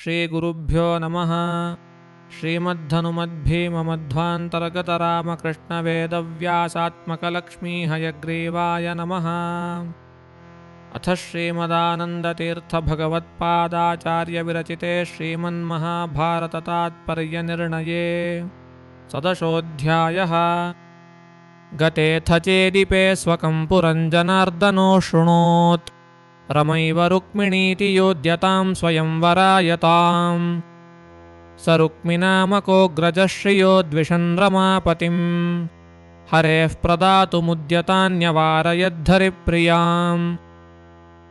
श्रीगुरुभ्यो नमः। श्रीमद्धनुमद्भीममध्वान्तरगतरामकृष्णवेदव्यासात्मकलक्ष्मीहयग्रीवाय नमः। अथ श्रीमदानन्दतीर्थभगवत्पादाचार्यविरचिते श्रीमन्महाभारततात्पर्यनिर्णये सदशोऽध्यायः। गतेऽथ चेदिपे स्वकं पुरं जनार्दनो शृणोत्, रमैव रुक्मिणीति योद्यतां स्वयंवरायताम्। स रुक्मिनामकोऽग्रजः श्रियो द्विषन् रमापतिं, हरेः प्रदातुमुद्यतान्यवारयद्धरिप्रियाम्।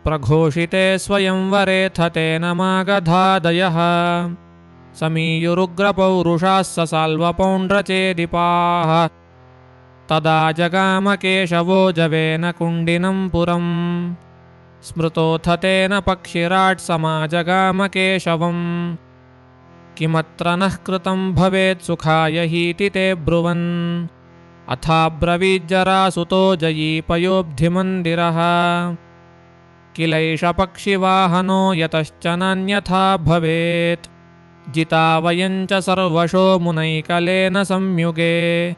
प्रघोषिते स्वयंवरेऽथ तेन मागधादयः, समीयुरुग्रपौरुषाः ससाल्वपौण्ड्रचेदिपाः। तदा जगाम केशवो जवेन कुण्डिनं पुरम्, स्मृतोऽथ तेन पक्षिराट् समाजगाम केशवम्। किमत्र नः कृतं भवेत् सुखाय हीति ते ब्रुवन्, अथाब्रवीज्जरासुतो जयीपयोऽब्धिमन्दिरः। किलैष पक्षिवाहनो यतश्च नान्यथा भवेत्, जिता वयं च सर्वशो मुनैकलेन संयुगे।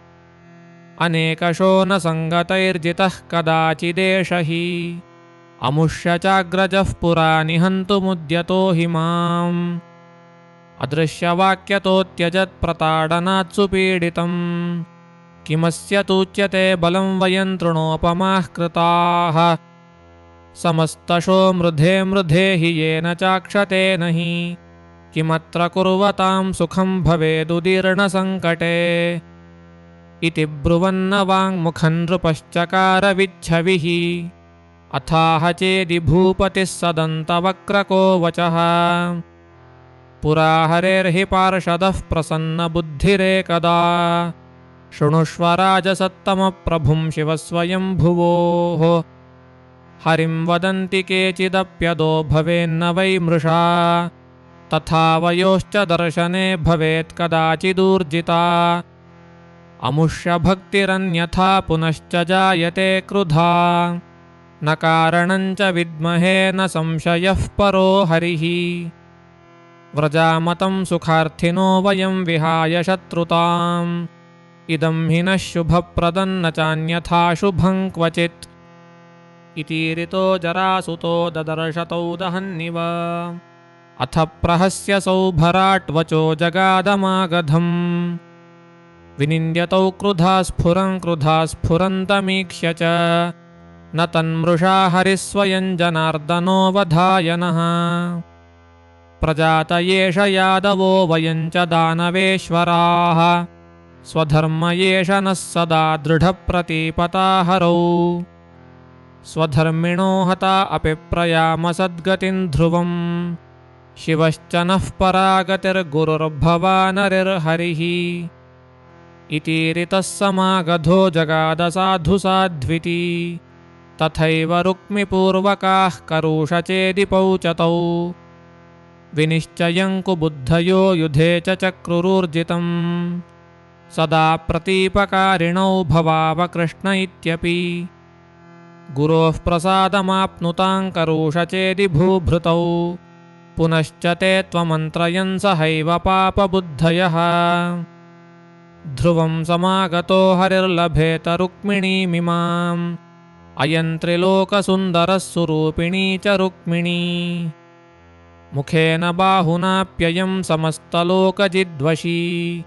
अनेकशो न सङ्गतैर्जितः कदाचिदेष हि, अमुष्य चाग्रजः पुरा निहन्तुमुद्यतो हि माम्। अदृश्यवाक्यतोऽत्यजत् प्रताडनात् सुपीडितम्, किमस्य तूच्यते बलं वयं तृणोपमाः कृताः। समस्तशो मृधे मृधे हि येन चाक्षते नहि, किमत्र कुर्वतां सुखं भवेदुदीर्णसङ्कटे। इति ब्रुवन्न वाङ्मुखं नृपश्चकार विच्छविः, अथाह चेदि भूपतिः सदन्तवक्रको वचः। पुरा हरेर्हि पार्षदः प्रसन्नबुद्धिरेकदा, शृणुष्व राजसत्तमप्रभुं शिवस्वयंभुवोः। हरिं वदन्ति केचिदप्यदो भवेन्न वै मृषा, तथा वयोश्च दर्शने भवेत् कदाचिदूर्जिता। अमुष्य भक्तिरन्यथा पुनश्च जायते क्रुधा, न कारणं च विद्महे न संशयः परो हरिः। व्रजामतं सुखार्थिनो वयं विहाय शत्रुताम्, इदं हि नः शुभप्रदं न चान्यथा शुभं क्वचित्। इतीरितो जरासुतो ददर्शतौ दहन्निव, अथ प्रहस्य सौभराट् वचो जगादमागधम्। विनिन्द्यतौ क्रुधा स्फुरन्तमीक्ष्य च, न तन्मृषा हरिः स्वयं जनार्दनो वधाय नः। प्रजात एष यादवो वयं च दानवेश्वराः, स्वधर्म एष नः सदा दृढप्रतीपता हरौ। स्वधर्मिणो हता अपि प्रयाम सद्गतिं ध्रुवम्, शिवश्च नः परागतिर्गुरुर्भवानरिर्हरिः। इतीरितः समागधो जगादसाधुसाध्विति, तथैव रुक्मिपूर्वकाः करुषचेदिपौ च तौ। विनिश्चयं कुबुद्धयो युधे च चक्रुरूर्जितम्, सदा प्रतीपकारिणौ भवावकृष्ण इत्यपि। गुरोः प्रसादमाप्नुतां करुषचेदि भूभृतौ, पुनश्च ते त्वमन्त्रयन् सहैव पापबुद्धयः। ध्रुवं समागतो हरिर्लभेत रुक्मिणीमिमाम्, अयं त्रिलोकसुन्दरः सुरूपिणी च रुक्मिणी। मुखेन बाहुनाप्ययं समस्तलोकजिद्वशी,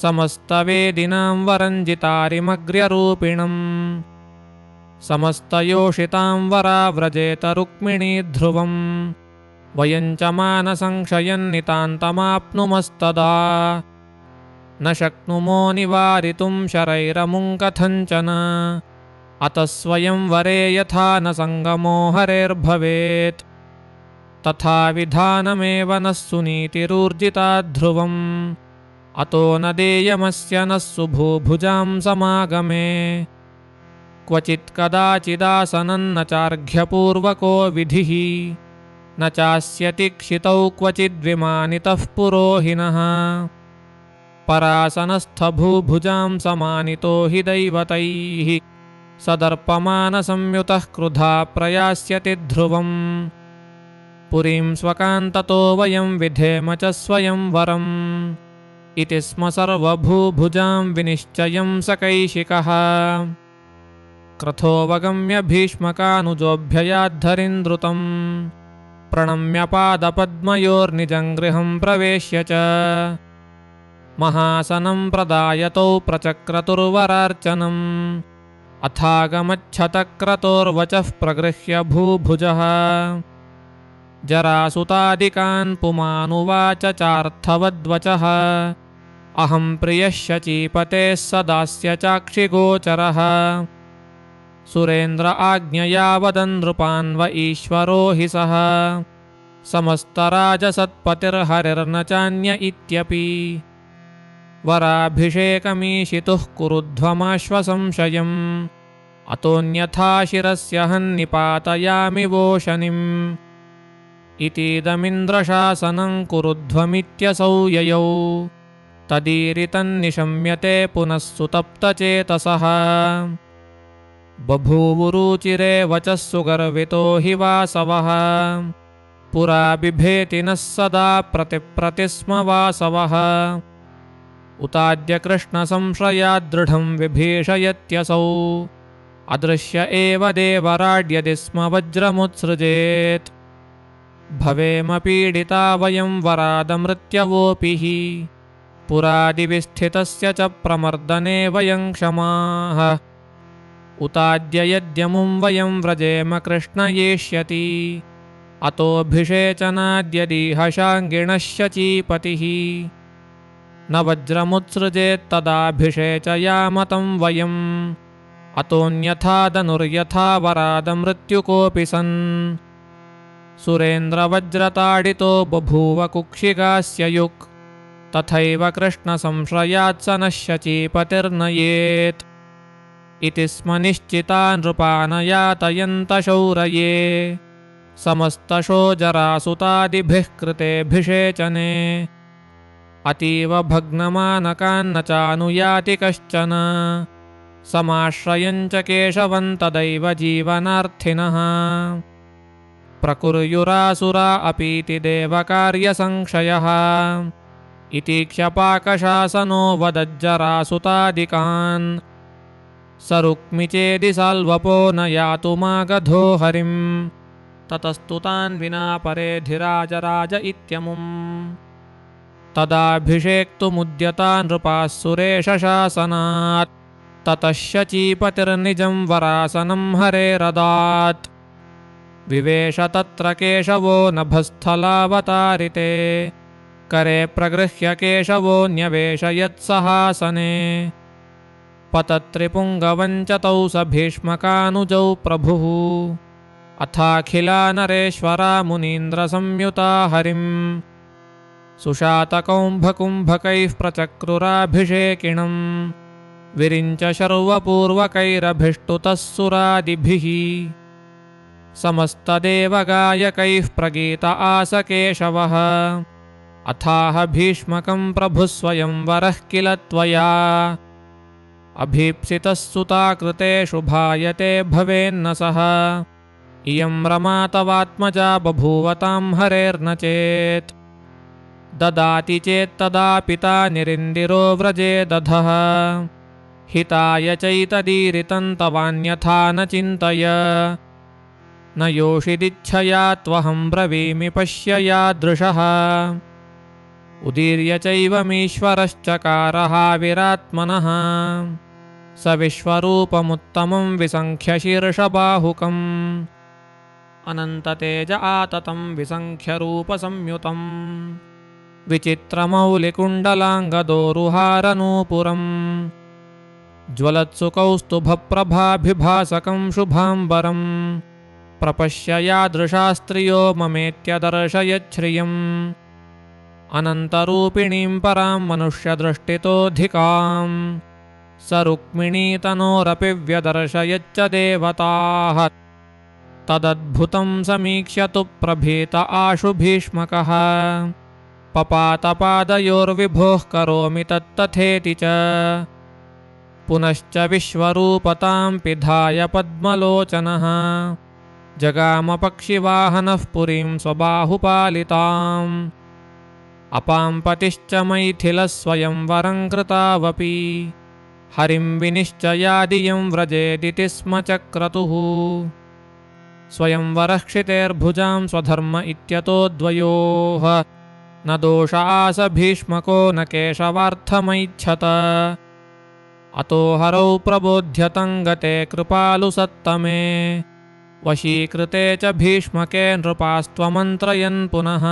समस्तवेदिनां वरञ्जितारिमग्र्यरूपिणम्। समस्तयोषितां वराव्रजेत रुक्मिणी ध्रुवम्, वयं च मानसंशयन्नितान्तमाप्नुमस्तदा। न शक्नुमो निवारितुं शरैरमुं कथञ्चन, अतः स्वयंवरे यथा न सङ्गमो हरेर्भवेत्। तथा विधानमेव नः सुनीतिरूर्जिता ध्रुवम्, अतो न देयमस्य नः सुभूभुजां समागमे। क्वचित् कदाचिदासनं न चार्घ्यपूर्वको विधिः, न चास्यतिक्षितौ क्वचिद्विमानितः पुरोहिनः। परासनस्थभूभुजां समानितो हि दैवतैः, सदर्पमानसंयुतः क्रुधा प्रयास्यति ध्रुवम्। पुरीं स्वकान्ततो वयं विधेम च स्वयं वरम् इति स्म सर्वभूभुजां विनिश्चयं सकैशिकः क्रथोऽवगम्य भीष्मकानुजोऽभ्ययाद्धरिन्द्रुतम् प्रणम्य पादपद्मयोर्निजं गृहं प्रवेश्य च महासनं प्रदायतौ प्रचक्रतुर्वरार्चनम् अथागमच्छतक्रतोर्वचः प्रगृह्य भूभुजः जरासुतादिकान् पुमानुवाच चार्थवद्वचः अहं प्रियः शचीपतेः सदास्य चाक्षिगोचरः सुरेन्द्र आज्ञया वदन् नृपान्व ईश्वरो हि सः समस्तराजसत्पतिर्हरिर्न चान्य इत्यपि वराभिषेकमीशितुः कुरुध्वमाश्वसंशयम् अतोऽन्यथा शिरस्य हन्निपातयामि वोशनिम् इतीदमिन्द्रशासनं कुरुध्वमित्यसौ ययौ तदीरितन्निशम्यते पुनः सुतप्तचेतसः बभूवुरुचिरे वचः सुगर्वितो हि वासवः पुरा बिभेति नः सदा प्रतिस्म वासवः उताद्य कृष्णसंश्रयाद्दृढं विभीषयत्यसौ अदृश्य एव देवराड्यदि स्म वज्रमुत्सृजेत् भवेम पीडिता वयं वरादमृत्यवोऽपि हि पुरादिविस्थितस्य च प्रमर्दने वयं क्षमाः उताद्य यद्यमुं वयं व्रजेम कृष्ण येष्यति अतोऽभिषेचनाद्यदीह शाङ्गिणः शचीपतिः न वज्रमुत्सृजेत्तदाभिषेचयाम तं वयम् अतोऽन्यथा धनुर्यथा वरादमृत्युकोऽपि सन् सुरेन्द्रवज्रताडितो बभूव कुक्षिगास्ययुक् तथैव कृष्णसंश्रयात् स नः शचीपतिर्नयेत् इति स्म निश्चिता नृपानयातयन्तशौरये समस्तशो जरासुतादिभिः कृतेऽभिषेचने अतीव भग्नमानकान्न चानुयाति कश्चन समाश्रयं च केशवं तदैव जीवनार्थिनः प्रकुर्युरासुरा अपीति देवकार्यसंक्षयः इति क्षपाकशासनो वदज्जरासुतादिकान् स रुक्मि चेदि साल्वपो न यातुमागधो हरिम् ततस्तु तान् विना परेधिराजराज इत्यमुम् तदाभिषेक्तुमुद्यता नृपाः सुरेशशासनात् ततः शचीपतिर्निजं वरासनं हरेरदात् विवेश तत्र केशवो नभस्थलावतारिते करे प्रगृह्य केशवो न्यवेशयत्सहासने पतत्रिपुङ्गवं च तौ स भीष्मकानुजौ प्रभुः अथाखिला नरेश्वरा मुनीन्द्रसंयुता हरिम् सुशातकौम्भकुम्भकैः प्रचक्रुराभिषेकिणम् विरिञ्च शर्वपूर्वकैरभिष्टुतः सुरादिभिः समस्तदेवगायकैः प्रगीत आस केशवः अथाह भीष्मकं प्रभुः स्वयंवरः किल त्वया अभीप्सितः सुता कृते शुभायते भवेन्न सः इयं रमा तवात्मजा बभूवतां हरेर्न चेत् ददाति चेत्तदा पिता निरिन्दिरो व्रजे दधः हिताय चैतदीरितं तवान्यथा न चिन्तय न योषिदिच्छया त्वहं ब्रवीमि पश्य यादृशः उदीर्य चैवमीश्वरश्चकारः विरात्मनः स विश्वरूपमुत्तमं विसङ्ख्य शीर्षबाहुकम् अनन्ततेज आततं विसङ्ख्यरूपसंयुतम् विचित्रमौलिकुण्डलाङ्गदोरुहारनूपुरम् ज्वलत्सुकौस्तुभप्रभाभिभासकं शुभाम्बरम् प्रपश्य यादृशा स्त्रियो ममेत्यदर्शयच्छ्रियम् अनन्तरूपिणीं परां मनुष्यदृष्टितोऽधिकाम् स रुक्मिणीतनोरपि व्यदर्शयच्च देवताः तदद्भुतं समीक्ष्य तु प्रभीत आशु भीष्मकः पपातपादयोर्विभोः करोमि तत्तथेति च पुनश्च विश्वरूपतां पिधाय पद्मलोचनः जगामपक्षिवाहनः पुरीं स्वबाहुपालिताम् अपां पतिश्च मैथिलः स्वयंवरं कृतावपि हरिं विनिश्चयादियं व्रजेदिति स्म चक्रतुः स्वयंवरः क्षितेर्भुजां स्वधर्म इत्यतो द्वयोः न दोष आस भीष्मको न केशवार्थमैच्छत अतो हरौ प्रबोध्यतं गते कृपालुसत्तमे वशीकृते च भीष्मके नृपास्त्वमन्त्रयन् पुनः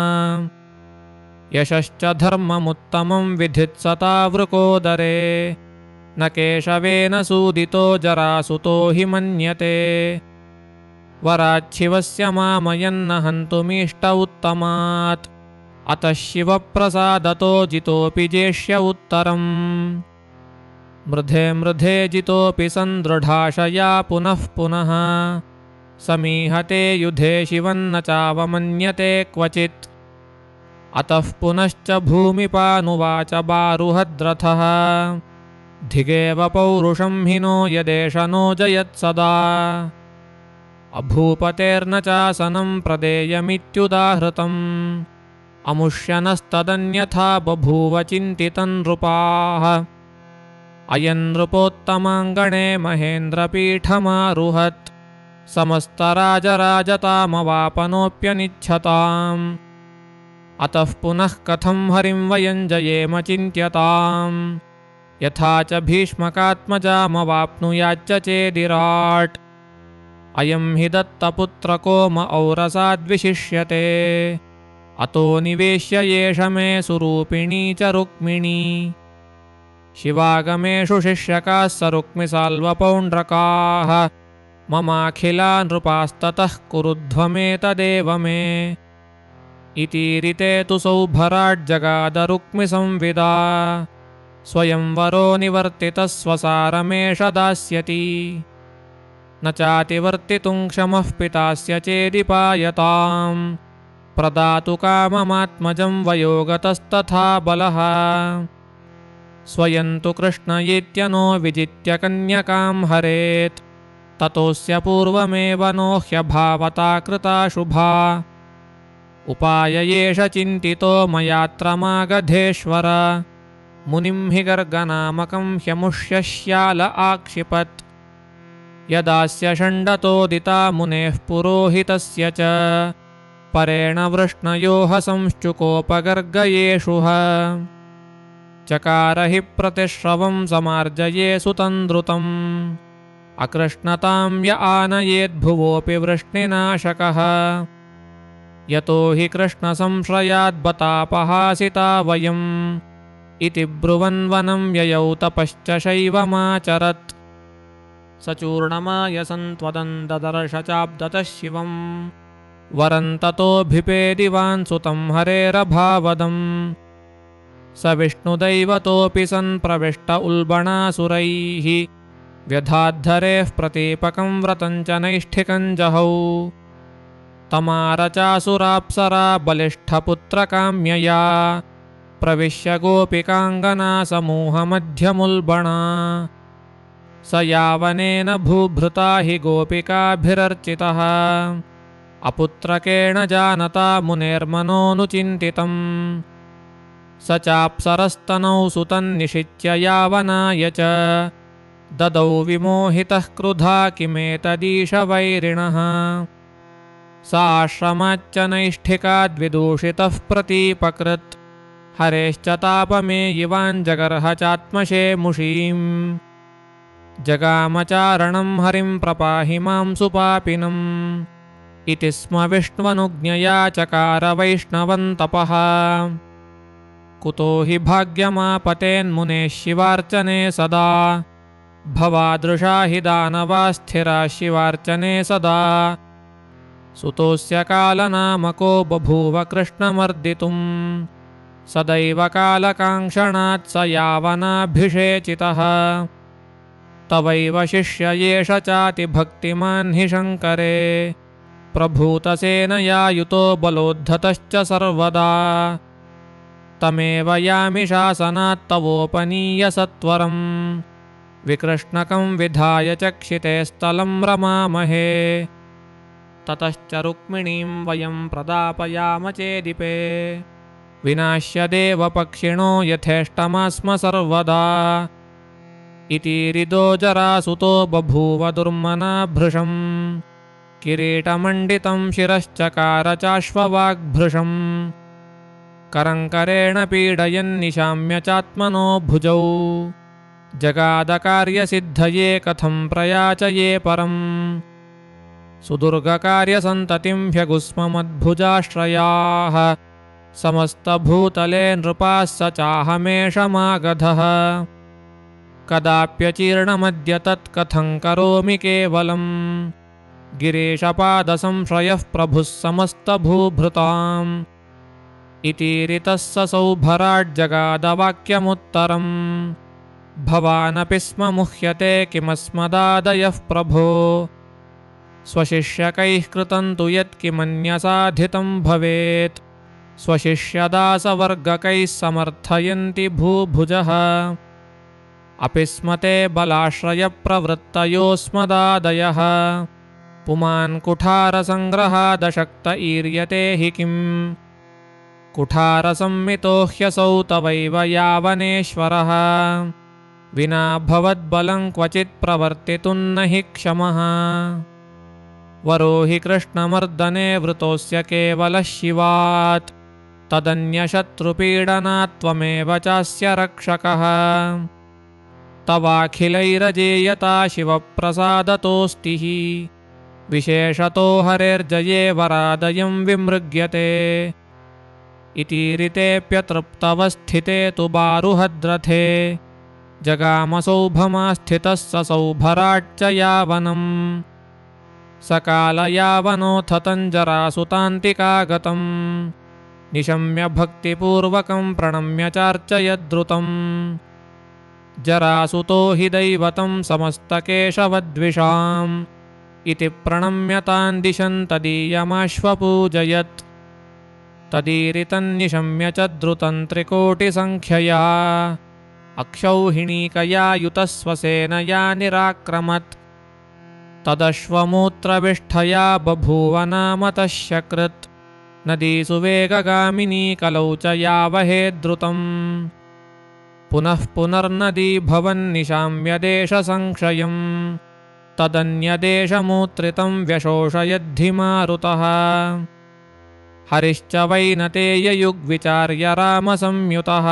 यशश्च धर्ममुत्तमं विधित्सता वृकोदरे न केशवेन सूदितो जरासुतो हि मन्यते वराच्छिवस्य मामयन्न हन्तुमीष्ट उत्तमात् अतः शिवप्रसादतो जितोऽपि जेष्य उत्तरम् मृधे मृधे जितोऽपि सन्दृढाशया पुनः पुनः समीहते युधे शिवन्न चावमन्यते क्वचित् अतः पुनश्च भूमिपानुवाच बारुहद्रथः धिगेव पौरुषं हिनो यदेष नो जयत्सदा अभूपतेर्न चासनं प्रदेयमित्युदाहृतम् अमुष्यनस्तदन्यथा बभूव चिन्तितं नृपाः अयं नृपोत्तमाङ्गणे महेन्द्रपीठमारुहत् समस्तराजराजतामवापनोऽप्यनिच्छताम् अतः पुनः कथं हरिं वयं जयेम चिन्त्यताम् यथा च भीष्मकात्मजामवाप्नुयाच्च चेदिराट् अयं हि दत्तपुत्रको म औरसाद्विशिष्यते अतो निवेश्य एष मे सुरूपिणी च रुक्मिणी शिवागमेषु शिष्यकाः स रुक्मिसाल्वपौण्ड्रकाः ममाखिला नृपास्ततः कुरुध्वमेतदेव मे इतीरिते तु सौभराज्जगादरुक्मिसंविदा स्वयंवरो निवर्तितः स्वसारमेष दास्यति न चातिवर्तितुं क्षमः पितास्य चेदिपायताम् प्रदातु काममात्मजं वयोगतस्तथा बलः स्वयं तु कृष्णयेत्यनो विजित्य कन्यकां हरेत् ततोऽस्य पूर्वमेव नो ह्यभावता कृता शुभा उपाय एष चिन्तितो मयात्र मागधेश्वर मुनिं हि गर्गनामकं ह्यमुष्यश्याल आक्षिपत् यदास्य षण्डतोदिता मुनेः पुरोहितस्य च परेण वृष्णयोः संश्चुकोपगर्गयेषुः चकार हि प्रतिश्रवं समार्जये सुतन्द्रुतम् अकृष्णतां य आनयेद्भुवोऽपि वृष्णिनाशकः यतो हि कृष्णसंश्रयाद्बतापहासिता वयम् इति ब्रुवन् वनं ययौ तपश्च शैवमाचरत् स चूर्णमायसन्त्वदन् ददर्श चाब्दतः शिवम् वरं ततोऽभिपेदिवान् सुतं हरेरभावदम् स विष्णुदैवतोऽपि सन् प्रविष्ट उल्बणासुरैः व्यधाद्धरेः प्रतीपकं व्रतं च नैष्ठिकं जहौ तमारचासुराप्सरा बलिष्ठपुत्रकाम्यया प्रविश्य गोपिकाङ्गना समूहमध्यमुल्बणा स यावनेन भूभृता हि गोपिकाभिरर्चितः अपुत्रकेण जानता मुनेर्मनोऽनुचिन्तितम् स चाप्सरस्तनौ सुतन्निशिच्य यावनाय च ददौ विमोहितः क्रुधा किमेतदीश वैरिणः साश्रमाच्च नैष्ठिकाद्विदूषितः प्रतीपकृत् हरेश्च तापमेयिवान् जगर्ह चात्मशेमुषीम् जगामचारणं हरिं प्रपाहि मां सुपापिनम् इति स्म विष्णवनुज्ञया चकार वैष्णवन्तपः कुतो हि भाग्यमापतेन्मुनेः शिवार्चने सदा भवादृशा हि दानवा स्थिरा शिवार्चने सदा सुतोऽस्य कालनामको बभूव कृष्णमर्दितुम् सदैव कालकाङ्क्षणात् स यावनाभिषेचितः तवैव शिष्य एष चातिभक्तिमान् हि शङ्करे प्रभूतसेनया युतो बलोद्धतश्च सर्वदा तमेव यामि शासनात् तवोपनीय सत्वरम् विकृष्णकं विधाय चक्षिते स्थलं रमामहे ततश्च रुक्मिणीं वयं प्रदापयाम चेदिपे विनाश्य देवपक्षिणो यथेष्टमास्म सर्वदा इति रिदो जरासुतो बभूव दुर्मना भृशम् किरीटमण्डितं शिरश्चकार चाश्ववाग्भृशम् करङ्करेण पीडयन्निशाम्य चात्मनो भुजौ जगादकार्यसिद्धये कथं प्रयाचये परम् सुदुर्गकार्यसन्ततिं ह्यगुस्ममद्भुजाश्रयाः समस्तभूतले नृपाः स चाहमेषमागधः कदाप्यचीर्णमद्य तत्कथं करोमि केवलम् गिरीशपादसंश्रयः प्रभुः समस्तभूभृताम् इति ऋतः ससौ भराड्जगादवाक्यमुत्तरम् भवानपि स्म मुह्यते किमस्मदादयः प्रभो स्वशिष्यकैः कृतं तु यत्किमन्यसाधितं भवेत् स्वशिष्यदासवर्गकैः समर्थयन्ति भूभुजः अपि स्म ते बलाश्रयप्रवृत्तयोऽस्मदादयः पुमान् कुठारसङ्ग्रहादशक्त ईर्यते हि किम् कुठारसंमितो ह्यसौ तवैव यावनेश्वरः विना भवद्बलं क्वचित् प्रवर्तितुं न हि क्षमः वरो हि कृष्णमर्दने वृतोऽस्य केवलः शिवात् तदन्यशत्रुपीडनात् त्वमेव चास्य रक्षकः तवाखिलैरजेयता शिवप्रसादतोऽस्ति विशेषतो हरेर्जये वरादयं विमृग्यते इति ऋतेऽप्यतृप्तवस्थिते तु बारुहद्रथे जगामसौभमास्थितः ससौ भराट् यावनम् सकालयावनोऽथ तञ्जरासुतान्तिकागतम् निशम्य भक्तिपूर्वकं प्रणम्य चार्चयद्रुतम् जरासुतो हि दैवतं समस्तकेशवद्विषाम् इति प्रणम्य तान् दिशन् तदीयमाश्वपूजयत् तदीरितन्निशम्य च द्रुतं त्रिकोटिसङ्ख्यया अक्षौहिणीकया युतः स्वसेनया निराक्रमत् तदश्वमूत्रविष्ठया बभूव नाम तस्यकृत् नदीसु वेगगामिनी कलौ च यावहे द्रुतम् पुनः पुनर्नदी भवन्निशाम्यदेशसंक्षयम् तदन्यदेशमूत्रितं व्यशोषयद्धि मारुतः हरिश्च वैनतेययुग्विचार्य रामसंयुतः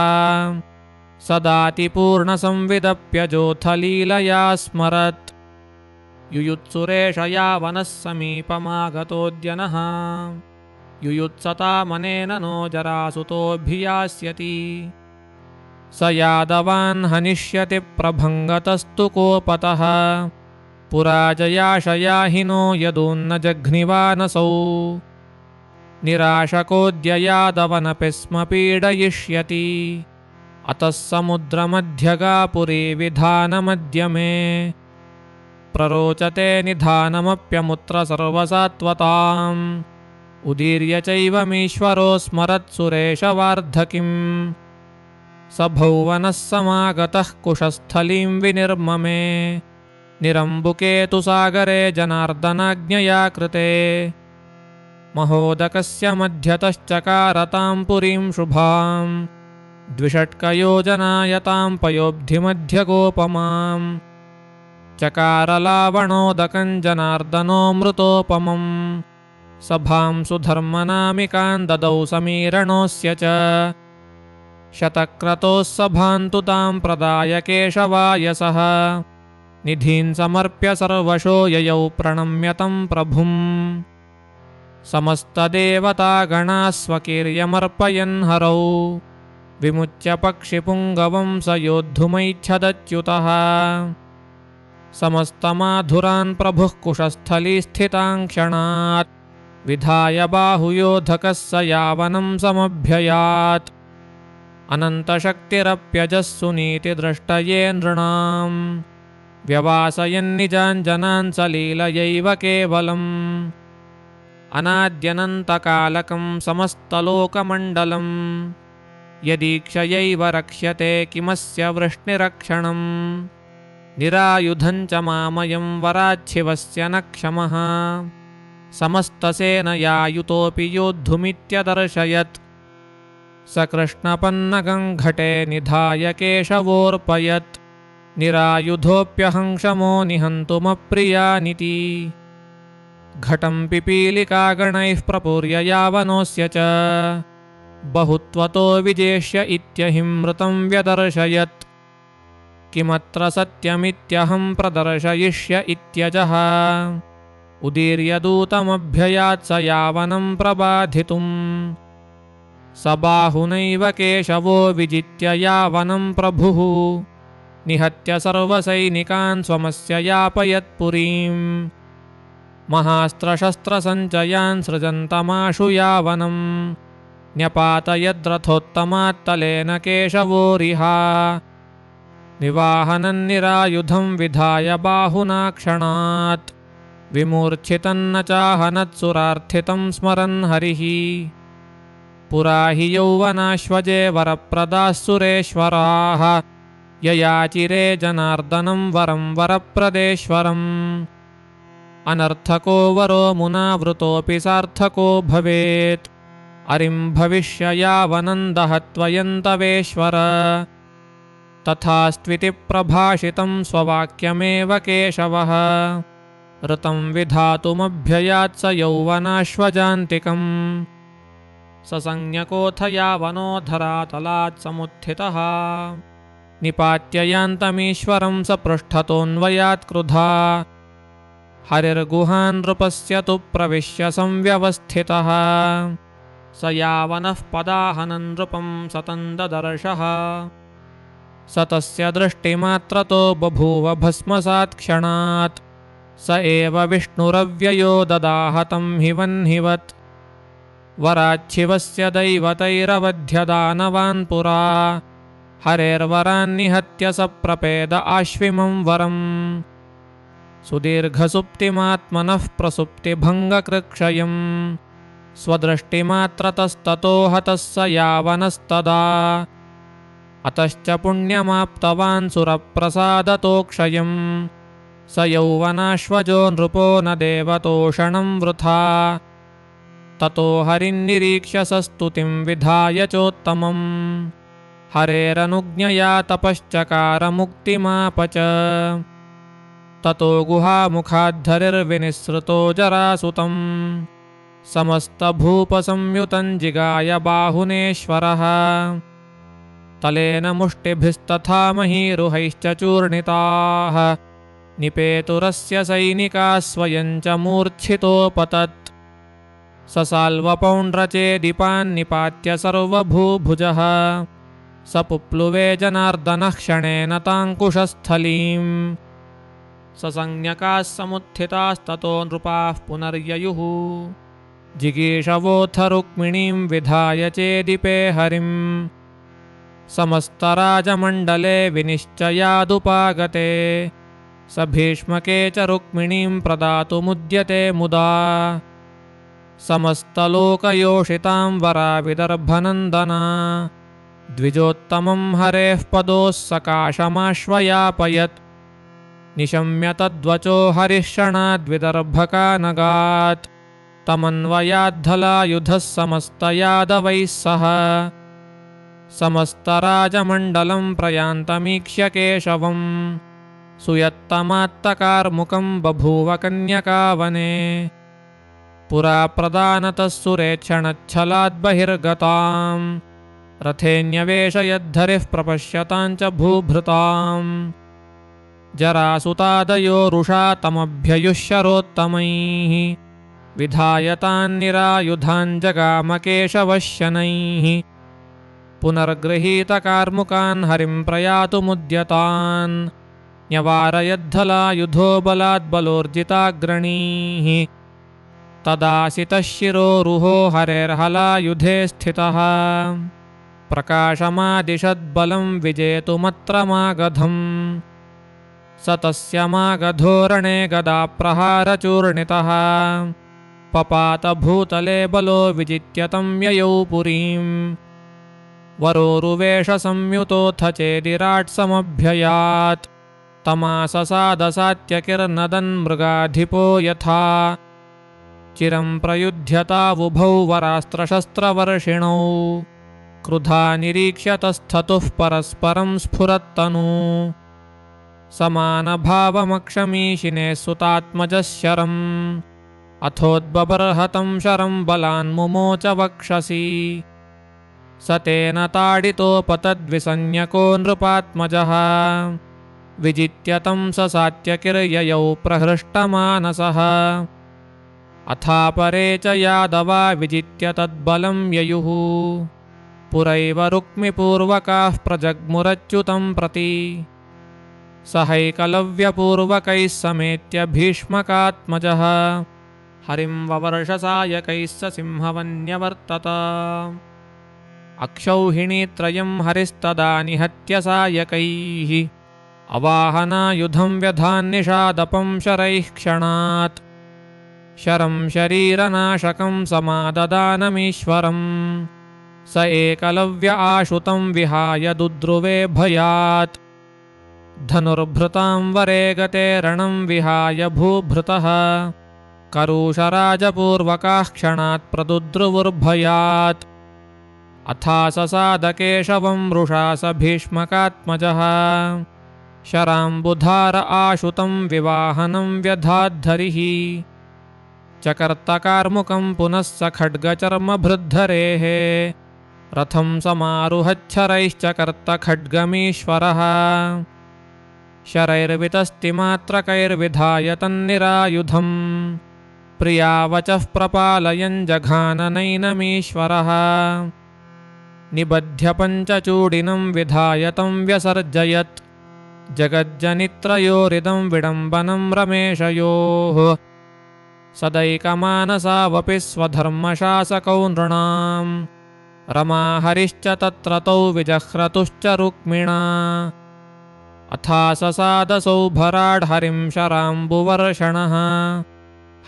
सदातिपूर्णसंविदप्यजोऽथलीलया स्मरत् युयुत्सुरेश यावनः समीपमागतोऽद्यनः युयुत्सतामनेन नो जरासुतोऽभियास्यति स यादवान् हनिष्यति प्रभङ्गतस्तु कोपतः पुराजयाशयाहिनो यदून्न जघ्निवानसौ निराशकोऽद्य यादवनपि स्म पीडयिष्यति अतः समुद्रमध्यगापुरी विधानमद्य मे प्ररोचते निधानमप्यमुत्र सर्वसात्वताम् उदीर्य चैवमीश्वरो स्मरत्सुरेशवार्धकिम् स भौवनः समागतः कुशस्थलीं विनिर्ममे निरम्बुकेतुसागरे जनार्दनाज्ञया कृते महोदकस्य मध्यतश्चकारतां पुरीं शुभाम् द्विषट्कयोजनायतां पयोब्धिमध्यगोपमाम् चकारलावणोदकं जनार्दनोऽमृतोपमम् सभां सुधर्मनामिकां ददौ समीरणोऽस्य च शतक्रतोः सभान्तु तां प्रदाय केशवायसः निधीन् समर्प्य सर्वशो ययौ प्रणम्यतं प्रभुम् समस्तदेवतागणाः स्वकीर्यमर्पयन् हरौ विमुच्य पक्षिपुङ्गवं स योद्धुमैच्छदच्युतः समस्तमाधुरान् प्रभुः कुशस्थलीस्थितां क्षणात् विधाय बाहुयोधकः स यावनं समभ्ययात् अनन्तशक्तिरप्यजः सुनीतिदृष्टये नृणां व्यवासयन्निजान् जनान् सलीलयैव केवलम् अनाद्यनन्तकालकं समस्तलोकमण्डलम् यदीक्षयैव रक्ष्यते किमस्य वृष्णिरक्षणम् निरायुधं च मामयं वराच्छिवस्य न क्षमः समस्तसेनया युतोऽपि योद्धुमित्यदर्शयत्। स कृष्णपन्नगं घटे निधाय केशवोऽर्पयत्। निरायुधोऽप्यहंशमो निहन्तुमप्रियानिति। घटं पिपीलिकागणैः प्रपूर्य यावनोऽस्य च बहुत्वतो विजेष्य इत्यहिमृतं व्यदर्शयत्। किमत्र सत्यमित्यहं प्रदर्शयिष्य इत्यजः। उदीर्यदूतमभ्ययात् स यावनं प्रबाधितुम्। स बाहुनैव केशवो विजित्य यावनं प्रभुः निहत्य सर्वसैनिकान् स्वमस्य यापयत्पुरीम्। महास्त्रशस्त्रसञ्चयान् सृजन्तमाशु यावनम् न्यपातयद्रथोत्तमात्तलेन केशवोरिहा। निवाहनन्निरायुधं विधाय बाहुना क्षणात् विमूर्च्छितन्न चाहनत्सुरार्थितं स्मरन् हरिः। पुरा हि यौवनाश्वजे वरप्रदाः सुरेश्वराः ययाचिरे जनार्दनं वरं वरप्रदेश्वरम्। अनर्थको वरो मुनावृतोऽपि सार्थको भवेत् अरिं भविष्य यावनं दहत्वयन्तवेश्वर। तथास्त्विति प्रभाषितं स्ववाक्यमेव केशवः। ऋतं विधातुमभ्ययात् स यौवनाश्वजान्तिकम्। ससंज्ञकोऽथ यावनो धरातलात् समुत्थितः निपात्य यान्तमीश्वरं स पृष्ठतोऽन्वयात् क्रुधा। हरिर्गुहान् नृपस्य तु प्रविश्य संव्यवस्थितः। स यावनः पदाहनं नृपं सतं ददर्शः। स तस्य दृष्टिमात्रतो बभूव भस्मसात् क्षणात्। स एव विष्णुरव्ययो ददाहतं हि वह्निवत्। वराच्छिवस्य दैवतैरवध्यदानवान् पुरा हरेर्वरान्निहत्य स प्रपेद आश्विमं वरम्। सुदीर्घसुप्तिमात्मनः प्रसुप्तिभङ्गकृक्षयम् स्वदृष्टिमात्रतस्ततो हतः स यावनस्तदा। अतश्च पुण्यमाप्तवान् सुरप्रसादतोक्षयम्। स यौवनाश्वजो नृपो न देवतोषणं वृथा। ततो हरिन्निरीक्ष्य स स्तुतिं विधाय चोत्तमम्। हरेरनुज्ञया तपश्चकार मुक्तिमाप च। ततो गुहामुखाद्धरिर्विनिसृतो जरासुतं समस्तभूपसंयुतं जिगाय बाहुनेश्वरः। तलेन मुष्टिभिस्तथा महीरुहैश्च चूर्णिताः निपेतुरस्य सैनिकाः स्वयं च मूर्च्छितोपतत्। ससाल्वपौण्ड्रचेदिपान् निपात्य सर्वभूभुजः स पुप्लुवे जनार्दनः क्षणेन ताङ्कुशस्थलीम्। ससंज्ञकाः समुत्थितास्ततो नृपाः पुनर्ययुः जिगीषवोऽथ रुक्मिणीं विधाय चेदिपे हरिम्। समस्तराजमण्डले विनिश्चयादुपागते स भीष्मके च रुक्मिणीं प्रदातुमुद्यते मुदा। समस्तलोकयोषितां वराविदर्भनन्दना द्विजोत्तमं हरेः पदोः सकाशमाश्वयापयत्। निशम्य तद्वचो हरिः क्षणाद्विदर्भकानगात् तमन्वयाद्धलायुधः समस्तयादवैः सह। समस्तराजमण्डलं प्रयान्तमीक्ष्य केशवम् सुयत्तमात्तकार्मुकं बभूव कन्यकावने। पुरा प्रदानतः सुरेक्षणच्छलाद्बहिर्गताम् रथेऽन्यवेशयद्धरिः प्रपश्यतां च भूभृताम्। जरासुतादयो रुषा तमभ्ययुष्यरोत्तमैः विधायतान्निरायुधान् जगामकेशवः शनैः। पुनर्गृहीतकार्मुकान् हरिं प्रयातुमुद्यतान् न्यवारयद्धलायुधो बलाद्बलोर्जिताग्रणीः। तदासितः शिरोरुहो हरेर्हलायुधे स्थितः प्रकाशमादिशद्बलं विजेतुमत्र मागधम्। स तस्य मागधोरणे गदाप्रहारचूर्णितः पपातभूतले बलो विजित्य तं ययौ पुरीम्। वरोरुवेशसंयुतोऽथ चेदिराट्समभ्ययात् तमाससादसात्यकिर्नदन् मृगाधिपो यथा। चिरं प्रयुध्यतावुभौ वरास्त्रशस्त्रवर्षिणौ क्रुधा निरीक्ष्यतस्थतुः परस्परं स्फुरत्तनु समानभावमक्षमीशिने सुतात्मजः शरम् अथोद्बबर्हतं शरं बलान्मुमोच वक्षसि स तेन ताडितोपतद्विसंज्ञको नृपात्मजः विजित्य तं ससात्यकिर्ययौ प्रहृष्टमानसः अथापरे च यादवा विजित्य तद्बलं ययुः पुरैव रुक्मिपूर्वकाः प्रजग्मुरच्युतं प्रति सहैकलव्यपूर्वकैः समेत्य भीष्मकात्मजः हरिं ववर्षसायकैः स सिंहवन्यवर्तत अक्षौहिणीत्रयं हरिस्तदा निहत्य सायकैः अवाहनायुधं व्यधान्निषादपं शरैः क्षणात् शरं शरीरनाशकं समाददानमीश्वरम् स एकलव्य आशुतं विहाय दुद्रुवे भयात् धनुर्भृतां वरे गते रणं विहाय भूभृतः करुषराजपूर्वकाः क्षणात् प्रदुद्रुवुर्भयात् अथाससादकेशवं वृषा स भीष्मकात्मजः शराम्बुधार आशुतं विवाहनं व्यधाद्धरिः चकर्तकार्मुकं पुनः स खड्गचर्मभृद्धरेः रथं समारुहच्छरैश्चकर्तखड्गमीश्वरः शरैर्वितस्तिमात्रकैर्विधाय तन्निरायुधम् प्रियावचः प्रपालयन् जघाननैनमीश्वरः निबध्य पञ्चचूडिनं विधाय तं व्यसर्जयत् जगज्जनित्रयोरिदं विडम्बनं रमेशयोः सदैकमानसावपि स्वधर्मशासकौ नृणां रमाहरिश्च तत्रतौ विजह्रतुश्च रुक्मिणा अथाससादसौ भराड्हरिं शराम्बुवर्षणः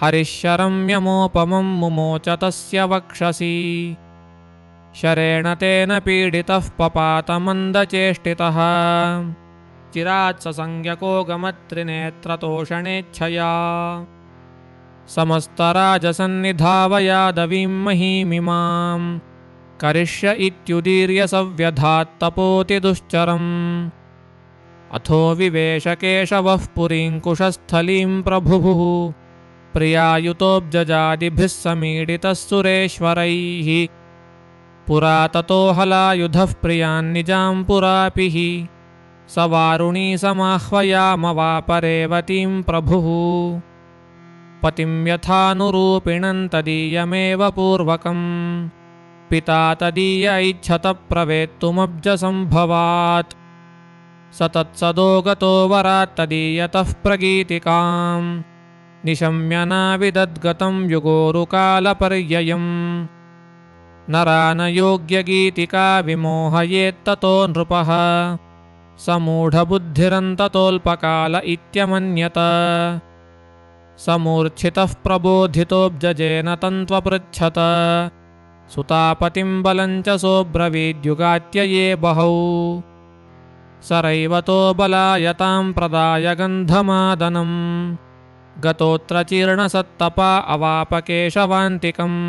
हरिशरं यमोपमं मुमोच तस्य वक्षसि शरेण तेन पीडितः पपातमन्दचेष्टितः चिरात् ससंज्ञको गमत्रिनेत्रतोषणेच्छया समस्तराजसन्निधावयादवीं महीमिमां करिष्य इत्युदीर्य सव्यधात्तपोतिदुश्चरम् अथो विवेश केशवः पुरीं कुशस्थलीं प्रभुः प्रियायुतोऽब्जजादिभिः समीडितः सुरेश्वरैः पुरा ततो हलायुधः प्रियान्निजां पुरापिः स वारुणी समाह्वयामवापरेवतीं प्रभुः पतिं यथानुरूपिणं तदीयमेव पूर्वकम् पिता तदीय ऐच्छत प्रवेत्तुमब्जसम्भवात् स तत्सदो गतो वरात् तदीयतः प्रगीतिकाम् निशम्य नाविदद्गतं युगोरुकालपर्ययम् नरानयोग्यगीतिका विमोहयेत्ततो नृपः समूढबुद्धिरन्ततोऽल्पकाल इत्यमन्यत समूर्च्छितः प्रबोधितोऽब्जजेन तन्त्वपृच्छत सुतापतिं बलं च सोऽब्रवीद्युगात्यये बहौ सरैवतो बलायतां प्रदाय गन्धमादनं गतोऽत्र चीर्णसत्तपा अवापकेशवान्तिकम्